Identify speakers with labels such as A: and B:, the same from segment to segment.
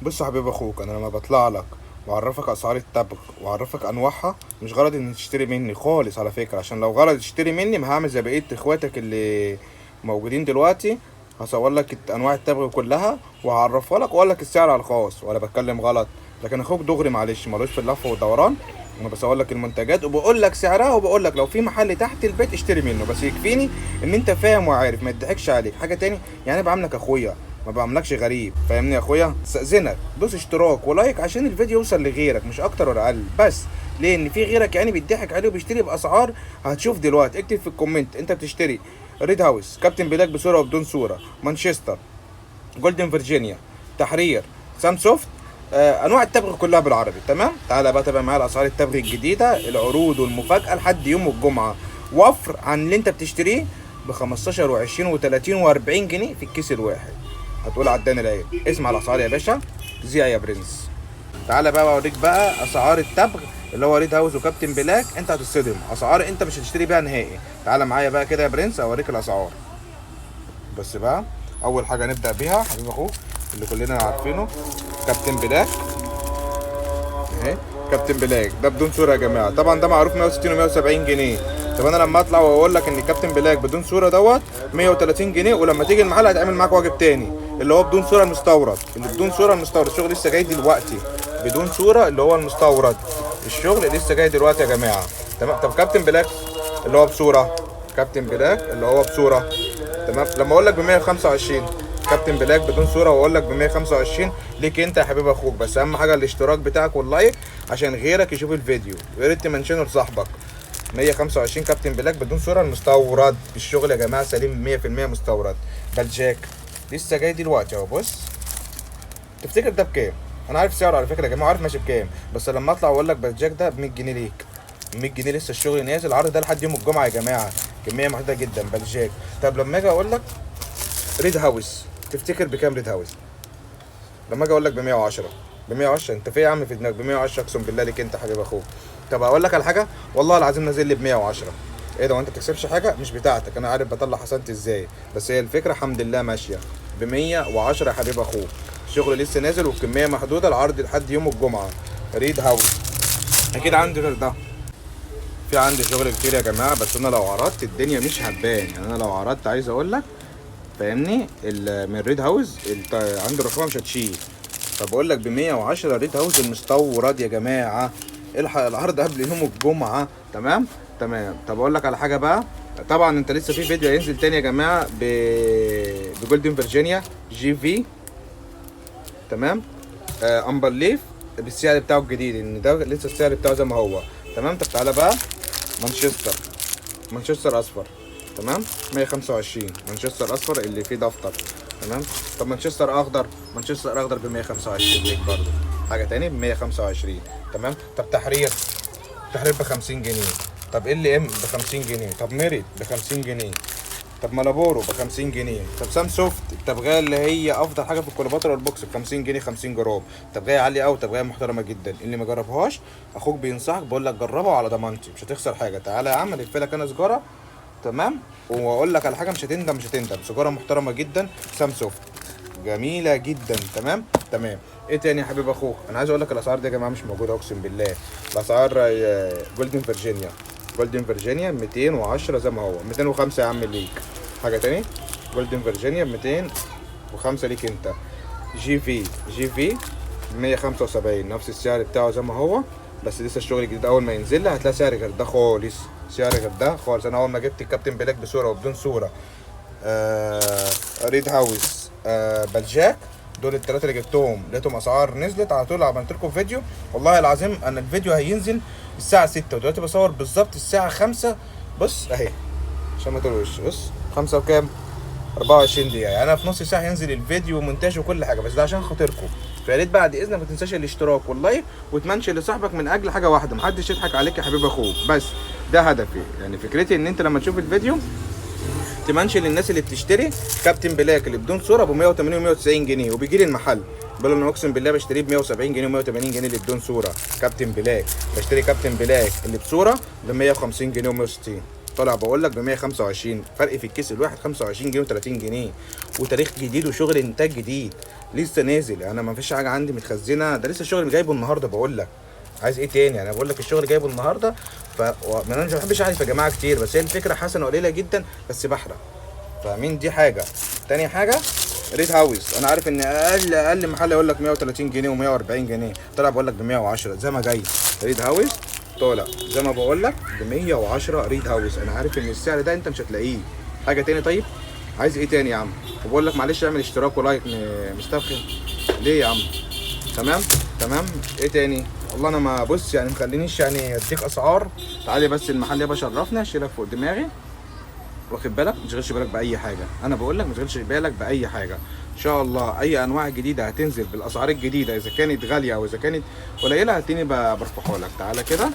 A: بص يا حبيب اخوك، انا لما بطلع لك واعرفك اسعار التبغ واعرفك انواعها، مش غلط ان تشتري مني خالص على فكره. عشان لو غلط تشتري مني ما هعمل زي بقيه اخواتك اللي موجودين دلوقتي. هصور لك انواع التبغ كلها وهعرفها لك واقول لك السعر على الخاص، ولا بتكلم غلط. لكن اخوك دغري معلش، ملوش في اللف والدوران. انا بصور لك المنتجات وبقول لك سعرها، وبقول لك لو في محل تحت البيت اشتري منه. بس يكفيني ان انت فاهم وعارف، ما يضحكش عليك حاجه تاني. يعني انا بعاملك اخويا، ما بعملكش غريب، فاهمني يا اخويا؟ استاذنك دوس اشتراك ولايك عشان الفيديو يوصل لغيرك، مش اكتر ولا اقل. بس ليه؟ ان في غيرك يعني بيضحك عليه وبيشتري باسعار. هتشوف دلوقتي، اكتب في الكومنت انت بتشتري ريد هاوس، كابتن بلاك بصوره وبدون صوره، مانشستر، جولدن فيرجينيا، تحرير، سام سوفت. انواع التبغ كلها بالعربي. تمام، تعالى بقى تابع معايا الاسعار التبغ الجديده، العروض والمفاجاه لحد يوم الجمعه. وفر عن اللي انت بتشتريه ب 15 و20 و30 و40 جنيه في الكيس الواحد. هتقول عداني العيب. اسمع الاسعار يا باشا، زيع يا برنس. تعالى بقى اوريك بقى اسعار التبغ اللي هو ريد هاوس وكابتن بلاك. انت هتتصدم، اسعار انت مش هتشتري بيها نهائي. تعالى معايا بقى كده يا برنس اوريك الاسعار. بس بقى اول حاجه نبدا بيها حبيب اخوك اللي كلنا عارفينه، كابتن بلاك اهي. كابتن بلاك ده بدون صوره يا جماعه، طبعا ده معروف 160 و170 جنيه. طب انا لما اطلع واقول لك ان كابتن بلاك بدون صوره دوت 130 جنيه، ولما تيجي المحل هيتعمل معاك واجب تاني اللي هو بدون صوره المستورد. اللي بدون صوره المستورد الشغل لسه جاي دلوقتي، بدون صوره اللي هو المستورد الشغل لسه جاي دلوقتي يا جماعه. تمام. طب كابتن بلاك اللي هو بصوره، كابتن بلاك اللي هو بصوره، تمام. لما اقول لك ب 125 كابتن بلاك بدون صوره واقول لك ب 125 ليك انت يا حبيب اخوك. بس اهم حاجه الاشتراك بتاعك واللايك عشان غيرك يشوف الفيديو، ويا ريت تمنشنه لصاحبك. 125 كابتن بلاك بدون صوره المستورد الشغل يا جماعه سليم 100% مستورد. بلجاك لسه جاي دلوقتي اهو. بص، تفتكر ده بكام؟ انا عارف سعره على فكره يا جماعه، عارف ماشي بكام. بس لما اطلع واقول لك بلجاك ده ب 100 جنيه ليك. 100 جنيه لسه الشغل نازل، العرض ده لحد يوم الجمعه يا جماعه، كميه محدوده جدا بلجاك. طب لما اجي اقول لك ريد هاوس، تفتكر بكام ريد هاوس؟ لما اجي اقول لك ب 110، ب 110 انت في يا عم في دماغك ب 110؟ اقسم بالله ليك انت حبيب اخوك. طب اقول لك على حاجه، والله العظيم نازل لي ب 110. ايه ده وانت بتكسبش حاجه؟ مش بتاعتك، انا عارف بطلع حسنتي ازاي، بس هي الفكره الحمد لله ماشيه ب 110 يا حبيب اخوك. الشغل لسه نازل والكميه محدوده، العرض لحد يوم الجمعه. ريد هاوس اكيد عندي غير ده. في عندي شغل كتير يا جماعه، بس انا لو عرضت الدنيا مش هتبان. يعني انا لو عرضت عايز اقول لك، فاهمني؟ من ريد هاوس عندي الرقم مش هتشيل. فبقول لك ب 110 ريد هاوس المستورد يا جماعه. الحق العرض قبل يوم الجمعه. تمام تمام. طب اقول لك على حاجه بقى، طبعا انت لسه في فيديو هينزل تاني يا جماعه بجولدن فيرجينيا جي في. تمام. امبر ليف بالسعر بتاعه الجديد، ان ده لسه السعر بتاعه زي ما هو. تمام. طب تعالى بقى مانشستر، مانشستر اصفر، تمام. 125 مانشستر اصفر اللي فيه دفتر. تمام. طب مانشستر اخضر، مانشستر اخضر ب 125 ليك برضه. حاجه تاني ب 125. تمام. طب تحرير، تحرير ب 50 جنيه. طب ال ام ب 50 جنيه. طب ميريت ب 50 جنيه. طب مالابورو ب 50 جنيه. طب سام سوفت التبغيه اللي هي افضل حاجه في الكليوباترا والبوكس ب 50 جنيه 50 جرام. تبغيه عاليه قوي، تبغيه محترمه جدا. اللي ما جربهاش اخوك بينصحك، بقول لك جربها وعلى ضمانتي مش هتخسر حاجه. تعالى يا عم الف لك انا سجاره. تمام. واقول لك على حاجه مش هتندم، مش هتندم. سجاره محترمه جدا سام سوفت جميله جدا. تمام تمام. ايه تاني يا حبيب اخوك؟ انا عايز اقول لك الاسعار دي يا جماعه مش موجوده اقسم بالله. الاسعار جولدن فيرجينيا، جولدن فيرجينيا 210 زي ما هو. 205 يا عم ليك. حاجه تاني جولدن فيرجينيا 205 ليك انت. جي في، جي في 175 نفس السعر بتاعه زي ما هو، بس لسه الشغل الجديد اول ما ينزل لي هتلاقي سعر غير ده خالص. سعر غير ده خالص. انا اول ما جبت الكابتن بلاك بصوره وبدون صوره، ريد هاوس، بلجاك، دول الثلاثه اللي جبتهم لقيتهم اسعار نزلت على طول. عملت لكم فيديو والله العظيم. انا الفيديو هينزل الساعه 6 ودلوقتي بصور بالظبط الساعه 5. بص اهي عشان ما تقولوش، بص 5 وكام، 24 دقيقة. يعني انا في نص ساعة هينزل الفيديو ومونتاج وكل حاجة، بس ده عشان خاطركم. فيا ريت بعد اذنك ما تنساش الاشتراك واللايك وتمنشن لصاحبك من اجل حاجة واحدة، محدش يضحك عليك يا حبيب اخوك. بس ده هدفي، يعني فكرتي ان انت لما تشوف الفيديو تمنشن للناس اللي بتشتري كابتن بلاك اللي بدون صورة ب 180 و 190 جنيه وبيجي لي المحل. بقول انا اقسم بالله بشتريه ب 170 جنيه و 180 جنيه اللي بدون صورة كابتن بلاك. بشتري كابتن بلاك اللي بصورة ب 150 جنيه و 160. طالع بقول لك ب 125. فرق في الكيس الواحد 25 جنيه و30 جنيه، وتاريخ جديد وشغل انتاج جديد. لسه نازل. انا ما فيش حاجه عندي متخزنه، ده لسه الشغل جايبه النهارده بقول لك. عايز ايه تاني؟ انا بقول لك الشغل جايبه النهارده. انا مش بحبش اعرف يا جماعه كتير، بس هي الفكره حسنه قليله جدا بس بحرق. فاهمين؟ دي حاجه. تاني حاجه ريد هاوس. انا عارف ان اقل محل يقول لك 130 جنيه و140 جنيه، طلع بقول لك ب 110 زي ما جاي. ريد هاوس طالع زي ما بقول لك ب 110 ريد هاوس. انا عارف ان السعر ده انت مش هتلاقيه. حاجه تاني طيب؟ عايز ايه تاني يا عم؟ وبقول لك معلش اعمل اشتراك ولايك. مسترخم ليه يا عم؟ تمام تمام. ايه تاني؟ والله انا ما بص يعني مخلينيش يعني اديك اسعار. تعالي بس المحل يابا شرفنا، اشيلك فوق دماغي. واخد بالك؟ ما تشغلش بالك باي حاجه. انا بقول لك ما تشغلش بالك باي حاجه. ان شاء الله اي انواع جديده هتنزل بالاسعار الجديده، اذا كانت غاليه او اذا كانت قليله هتلاقيني برفعها لك. تعالى كده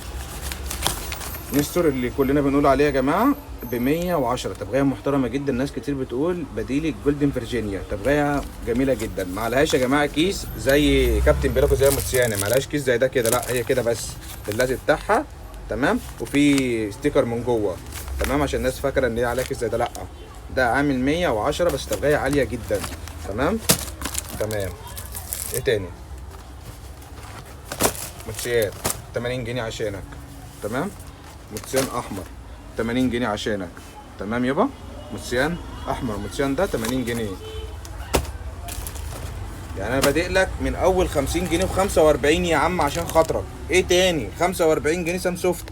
A: نستر اللي كلنا بنقول عليه يا جماعه ب 110. تبغيه محترمه جدا. ناس كتير بتقول بديل الجولدن فيرجينيا. تبغيه جميله جدا. ما عليهاش يا جماعه كيس زي كابتن بيلاكو زي موتسيانا، ما عليهاش كيس زي ده كده، لا هي كده بس اللزق بتاعها تمام، وفي ستيكر من جوه تمام، عشان الناس فاكره ان هي عليها كيس زي ده. لا ده عامل 110 بس تبغيه عاليه جدا. تمام تمام. ايه تاني؟ موتسيات 80 جنيه عشانك. تمام. موتسيان احمر 80 جنيه عشانك. تمام يابا. موتسيان احمر، موتسيان ده 80 جنيه. يعني انا بادئ لك من اول 50 جنيه و45 يا عم عشان خاطرك. ايه تاني؟ 45 جنيه سام سوفت.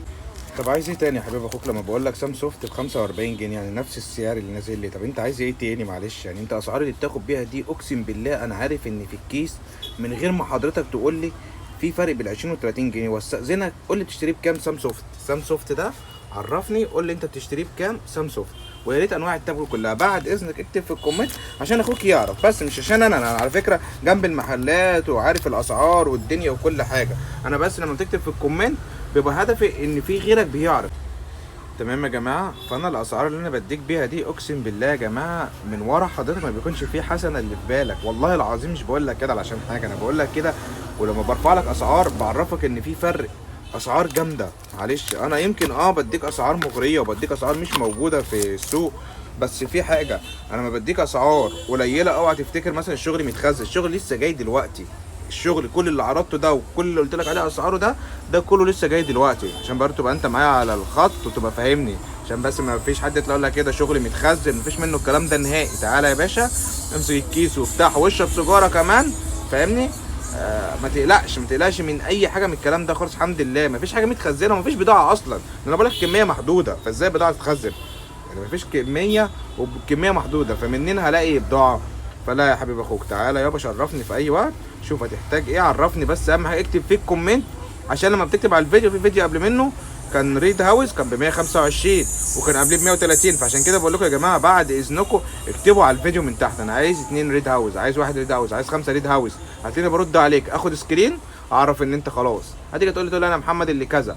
A: طب عايز ايه تاني يا حبيب اخوك؟ لما بقول لك سام سوفت ب 45 جنيه يعني نفس السعر اللي نازل لي. طب انت عايز ايه تاني؟ معلش يعني انت اسعار اللي بتاخد بيها دي اقسم بالله انا عارف ان في الكيس من غير ما حضرتك تقول لي في فرق بين 20 و 30 جنيه. واستاذنك قول لي بتشتريه بكام سام سوفت؟ سام سوفت ده عرفني، قول لي انت بتشتريه بكام سام سوفت. ويا ريت انواع التبغ كلها بعد اذنك اكتب في الكومنت عشان اخوك يعرف، بس مش عشان انا على فكره جنب المحلات وعارف الاسعار والدنيا وكل حاجه. انا بس لما تكتب في الكومنت بيبقى هدفي ان في غيرك بيعرف. تمام يا جماعه. فانا الاسعار اللي انا بديك بيها دي اقسم بالله يا جماعه من ورا حضرتك ما بيكونش فيه حسنه اللي في بالك. والله العظيم مش بقول لك كده علشان حاجه، انا بقول لك كده ولما برفع لك اسعار بعرفك ان في فرق. اسعار جامده. معلش انا يمكن بديك اسعار مغريه وبديك اسعار مش موجوده في السوق، بس في حاجه انا ما بديك اسعار قليله. اوعى تفتكر مثلا الشغل متخزن، الشغل لسه جاي دلوقتي. الشغل كل اللي عرضته ده وكل اللي قلت لك عليه اسعاره ده كله لسه جاي دلوقتي، عشان برضه تبقى انت معايا على الخط وتبقى فاهمني، عشان بس ما فيش حد يطلع لك كده شغل متخزن. مفيش منه الكلام ده نهائي. تعالى يا باشا امسك الكيس وافتحه واشرب سيجاره كمان. فاهمني؟ ما تقلقش من اي حاجه من الكلام ده خالص. الحمد لله مفيش حاجه متخزنه ومفيش بضاعه اصلا. انا بقول لك كميه محدوده، فازاي بضاعه تتخزن؟ يعني مفيش كميه وبكميه محدوده، فمنين هلاقي بضاعه؟ فلا يا حبيب اخوك، تعالى يابا شرفني في اي وقت. شوف هتحتاج ايه عرفني، بس اهم حاجه اكتب في الكومنت، عشان لما بتكتب على الفيديو، في فيديو قبل منه كان ريد هاوس كان ب 125 وكان قبليه ب 130. فعشان كده بقول لكم يا جماعه بعد اذنكم اكتبوا على الفيديو من تحت انا عايز 2 ريد هاوس، عايز 1 ريد هاوس، عايز 5 ريد هاوس. هتلاقيني برد عليك، اخد سكرين اعرف ان انت خلاص. هتيجي تقول لي انا محمد اللي كذا،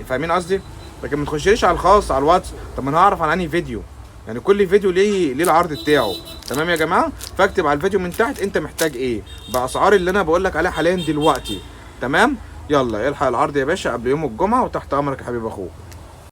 A: فاهمين قصدي؟ لكن ما تخشليش على الخاص على الواتس. طب ما انا هعرف على انهي فيديو؟ يعني كل فيديو ليه العرض بتاعه. تمام يا جماعه. فاكتب على الفيديو من تحت انت محتاج ايه باسعار اللي انا بقول لك عليها حاليا دلوقتي. تمام. يلا الحق العرض يا باشا قبل يوم الجمعه، وتحت امرك يا حبيب اخوك.